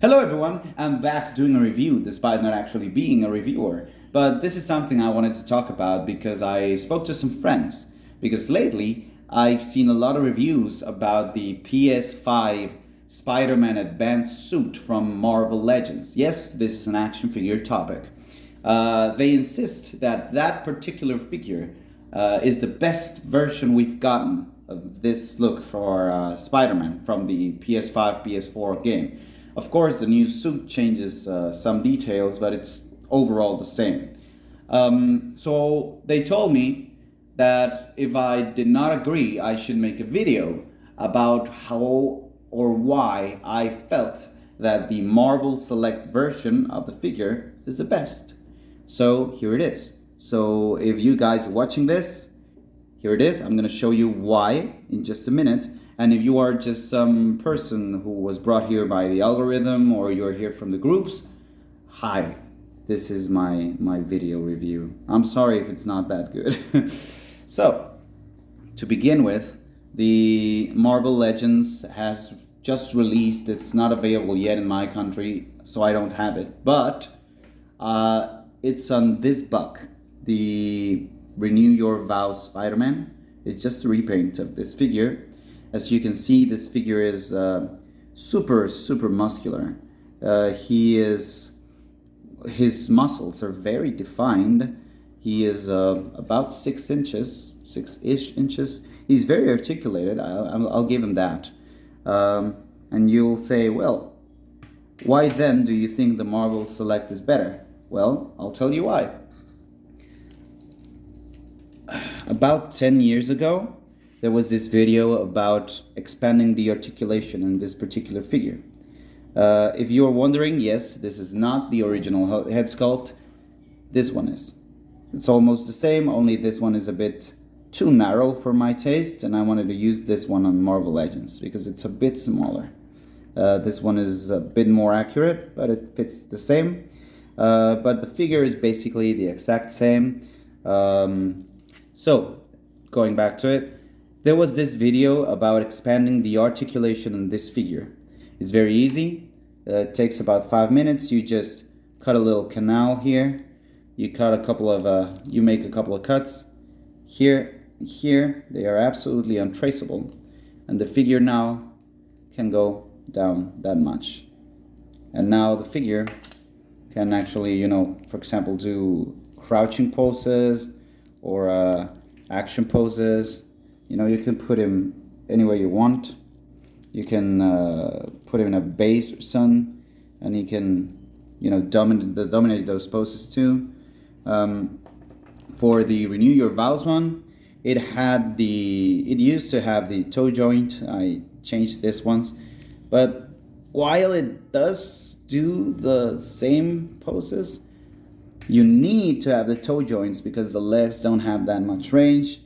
Hello everyone, I'm back doing a review despite not actually being a reviewer. But this is something I wanted to talk about because I spoke to some friends. Because lately I've seen a lot of reviews about the PS5 Spider-Man Advanced Suit from Marvel Legends. Yes, this is an action figure topic. They insist that that particular figure is the best version we've gotten of this look for Spider-Man from the PS5, PS4 game. Of course, the new suit changes some details, but it's overall the same. So they told me that if I did not agree, I should make a video about how or why I felt that the Marvel Select version of the figure is the best. So here it is. So if you guys are watching this, here it is. I'm going to show you why in just a minute. And if you are just some person who was brought here by the algorithm or you're here from the groups, hi, this is my video review. I'm sorry if it's not that good. So, to begin with, the Marvel Legends has just released. It's not available yet in my country, so I don't have it. But it's on this buck, the Renew Your Vows Spider-Man. It's just a repaint of this figure. As you can see, this figure is super muscular. His muscles are very defined. He is about 6 inches, 6-ish inches. He's very articulated. I'll give him that. And you'll say, well, why then do you think the Marvel Select is better? Well, I'll tell you why. About 10 years ago, there was this video about expanding the articulation in this particular figure. If you are wondering, yes, this is not the original head sculpt. This one is. It's almost the same, only this one is a bit too narrow for my taste, and I wanted to use this one on Marvel Legends because it's a bit smaller. This one is a bit more accurate, but it fits the same. But the figure is basically the exact same. So, going back to it, there was this video about expanding the articulation in this figure. It's very easy. It takes about 5 minutes. You just cut a little canal here. You cut a couple of, you make a couple of cuts here, here. They are absolutely untraceable, and the figure now can go down that much. And now the figure can actually, for example, do crouching poses or action poses. You can put him anywhere you want. You can put him in a base or sun, and he can, dominate those poses too. For the Renew Your Vows one, it used to have the toe joint. I changed this once, but while it does do the same poses, you need to have the toe joints because the legs don't have that much range.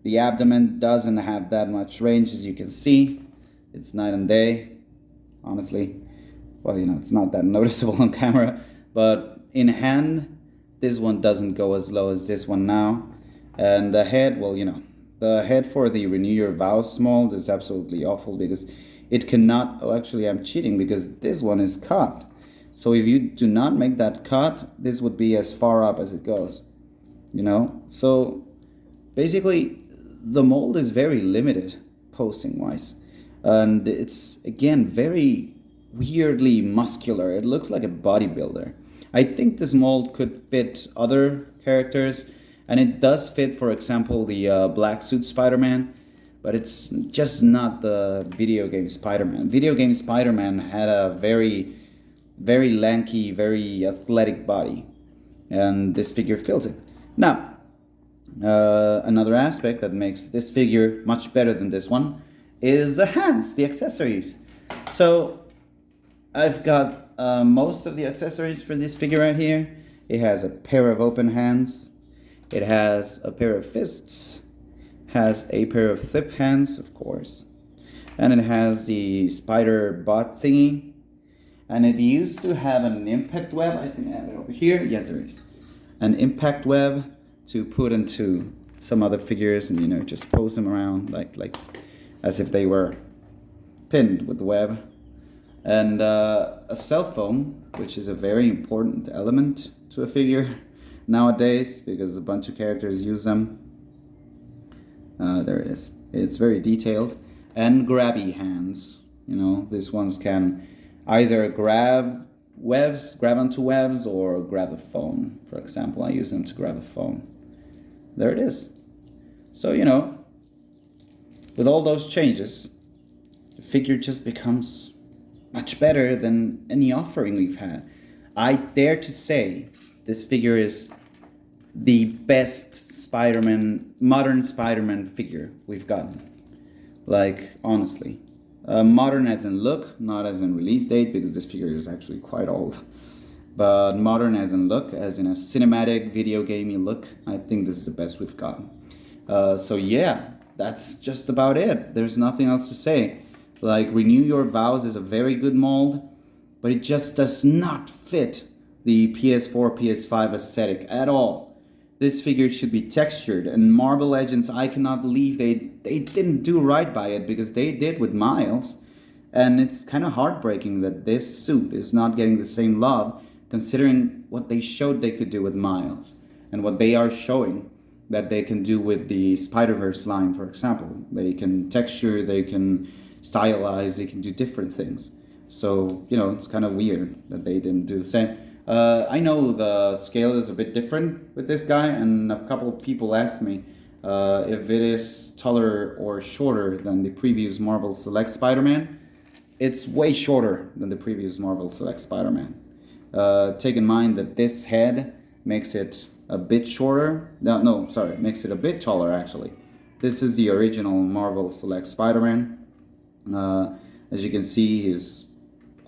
The abdomen doesn't have that much range, as you can see. It's night and day, honestly. Well, it's not that noticeable on camera, but in hand, this one doesn't go as low as this one now. And the head, well, the head for the Renew Your Vows mold is absolutely awful because it cannot, actually I'm cheating because this one is cut. So if you do not make that cut, this would be as far up as it goes, So basically, the mold is very limited posing wise, and it's again very weirdly muscular. It looks like a bodybuilder. I think this mold could fit other characters, and it does fit, for example, the black suit Spider-Man, but it's just not the video game Spider-Man. Video game Spider-Man had a very lanky, very athletic body, and this figure fills it. Now, another aspect that makes this figure much better than this one is the hands, the accessories. So I've got most of the accessories for this figure right here. It has a pair of open hands. It has a pair of fists. Has a pair of flip hands, of course. And it has the spider bot thingy. And it used to have an impact web. I think I have it over here. Yes, there is. An impact web to put into some other figures and just pose them around like as if they were pinned with the web. And a cell phone, which is a very important element to a figure nowadays because a bunch of characters use them. There it is. It's very detailed. And grabby hands. You know, these ones can either grab onto webs, or grab a phone. For example, I use them to grab a phone. There it is. So, you know, with all those changes, the figure just becomes much better than any offering we've had. I dare to say this figure is the best modern Spider-Man figure we've gotten. Like, honestly. Modern as in look, not as in release date, because this figure is actually quite old. But modern as in look, as in a cinematic video gamey look, I think this is the best we've gotten. So yeah, that's just about it. There's nothing else to say. Like, Renew Your Vows is a very good mold, but it just does not fit the PS4, PS5 aesthetic at all. This figure should be textured, and Marvel Legends, I cannot believe they didn't do right by it, because they did with Miles. And it's kind of heartbreaking that this suit is not getting the same love, considering what they showed they could do with Miles, and what they are showing that they can do with the Spider-Verse line, for example. They can texture, they can stylize, they can do different things. So, you know, it's kind of weird that they didn't do the same. I know the scale is a bit different with this guy, and a couple of people asked me if it is taller or shorter than the previous Marvel Select Spider-Man. It's way shorter than the previous Marvel Select Spider-Man. Take in mind that this head makes it a bit shorter. No, sorry, makes it a bit taller actually. This is the original Marvel Select Spider-Man. As you can see, he's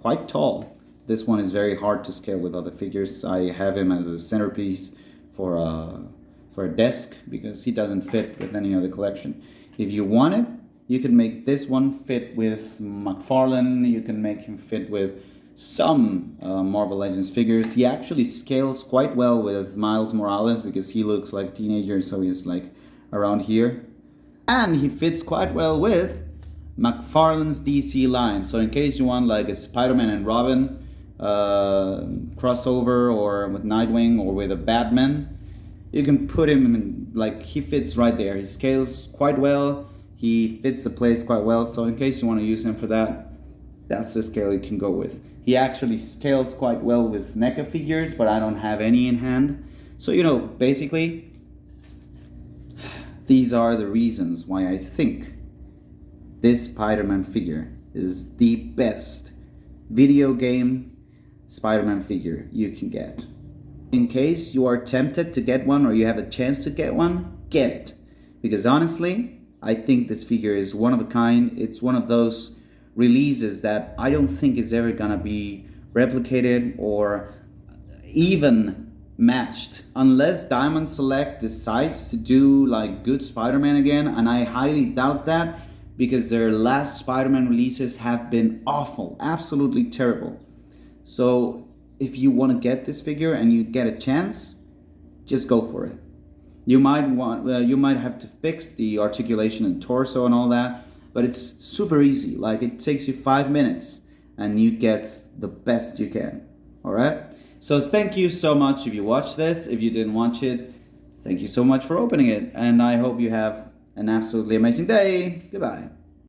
quite tall. This one is very hard to scale with other figures. I have him as a centerpiece for a desk because he doesn't fit with any other collection. If you want it, you can make this one fit with McFarlane. You can make him fit with some Marvel Legends figures. He actually scales quite well with Miles Morales because he looks like a teenager, so he's like around here. And he fits quite well with McFarlane's DC line. So in case you want like a Spider-Man and Robin crossover, or with Nightwing, or with a Batman, you can put him in, like, he fits right there. He scales quite well, he fits the place quite well. So in case you want to use him for that, that's the scale you can go with. He actually scales quite well with NECA figures, but I don't have any in hand. So, you know, basically, these are the reasons why I think this Spider-Man figure is the best video game Spider-Man figure you can get. In case you are tempted to get one, or you have a chance to get one, get it. Because honestly, I think this figure is one of a kind. It's one of those releases that I don't think is ever gonna be replicated or even matched, unless Diamond Select decides to do like good Spider-Man again, and I highly doubt that, because their last Spider-Man releases have been awful, absolutely terrible. So if you want to get this figure and you get a chance, just go for it. You might have to fix the articulation and torso and all that, but it's super easy. Like, it takes you 5 minutes and you get the best you can. All right? So thank you so much if you watched this. If you didn't watch it, thank you so much for opening it, and I hope you have an absolutely amazing day. Goodbye.